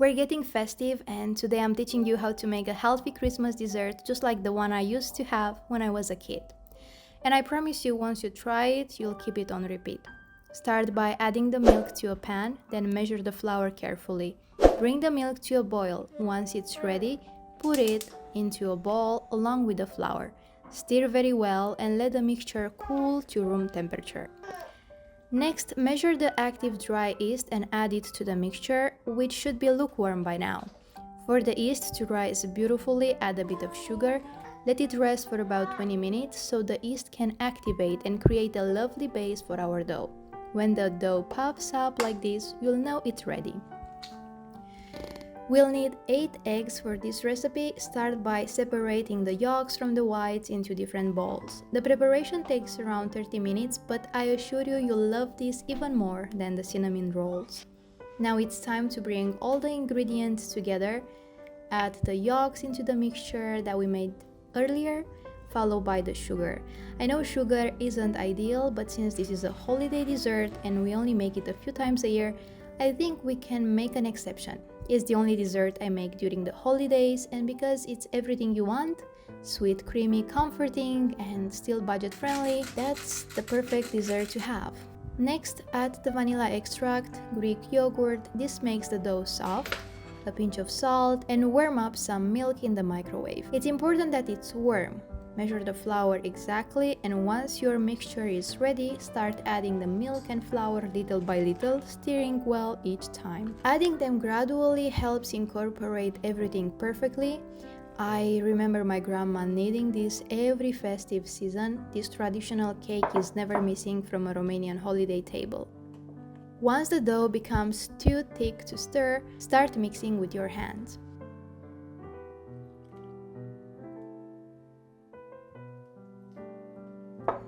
We're getting festive, and today I'm teaching you how to make a healthy Christmas dessert just like the one I used to have when I was a kid. And I promise you, once you try it, you'll keep it on repeat. Start by adding the milk to a pan, then measure the flour carefully. Bring the milk to a boil. Once it's ready, put it into a bowl along with the flour. Stir very well and let the mixture cool to room temperature. Next, measure the active dry yeast and add it to the mixture, which should be lukewarm by now. For the yeast to rise beautifully, add a bit of sugar. Let it rest for about 20 minutes so the yeast can activate and create a lovely base for our dough. When the dough puffs up like this, you'll know it's ready. We'll need 8 eggs for this recipe. Start by separating the yolks from the whites into different bowls. The preparation takes around 30 minutes, but I assure you you'll love this even more than the cinnamon rolls. Now it's time to bring all the ingredients together. Add the yolks into the mixture that we made earlier, followed by the sugar. I know sugar isn't ideal, but since this is a holiday dessert and we only make it a few times a year, I think we can make an exception. It's the only dessert I make during the holidays, and because it's everything you want, sweet, creamy, comforting, and still budget friendly, that's the perfect dessert to have. Next, add the vanilla extract, Greek yogurt. This makes the dough soft, a pinch of salt, and warm up some milk in the microwave. It's important that it's warm. Measure the flour exactly, and once your mixture is ready, start adding the milk and flour little by little, stirring well each time. Adding them gradually helps incorporate everything perfectly. I remember my grandma kneading this every festive season. This traditional cake is never missing from a Romanian holiday table. Once the dough becomes too thick to stir, start mixing with your hands.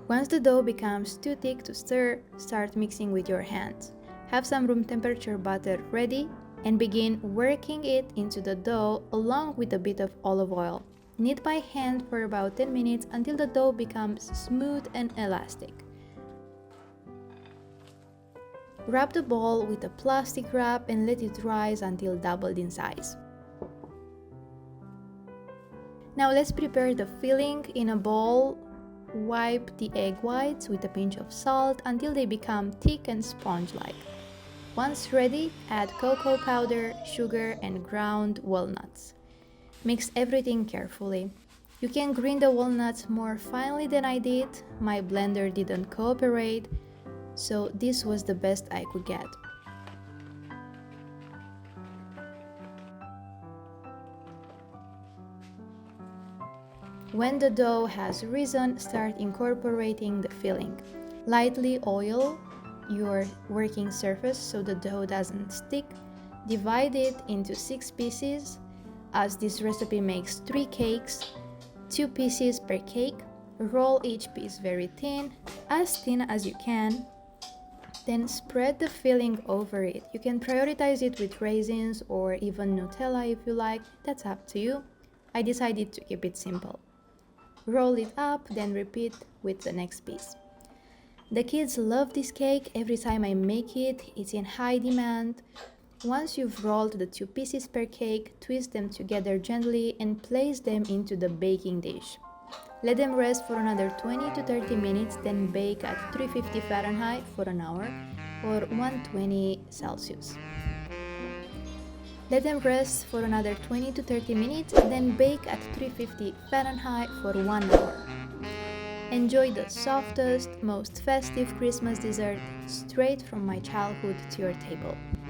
Once the dough becomes too thick to stir, start mixing with your hands. Have some room temperature butter ready and begin working it into the dough along with a bit of olive oil. Knead by hand for about 10 minutes until the dough becomes smooth and elastic. Wrap the ball with a plastic wrap and let it rise until doubled in size. Now let's prepare the filling. In a bowl, wipe the egg whites with a pinch of salt until they become thick and sponge-like. Once ready, add cocoa powder, sugar, and ground walnuts. Mix everything carefully. You can grind the walnuts more finely than I did. My blender didn't cooperate, so this was the best I could get. When the dough has risen, start incorporating the filling. Lightly oil your working surface so the dough doesn't stick. Divide it into 6 pieces, as this recipe makes 3 cakes, 2 pieces per cake. Roll each piece very thin as you can. Then spread the filling over it. You can prioritize it with raisins or even Nutella if you like, that's up to you. I decided to keep it simple. Roll it up, then repeat with the next piece. The kids love this cake. Every time I make it, it's in high demand. Once you've rolled the 2 pieces per cake, twist them together gently and place them into the baking dish. Let them rest for another 20 to 30 minutes, then bake at 350 Fahrenheit for an hour or 120 Celsius. Let them rest for another 20 to 30 minutes, then bake at 350 Fahrenheit for 1 hour. Enjoy the softest, most festive Christmas dessert straight from my childhood to your table.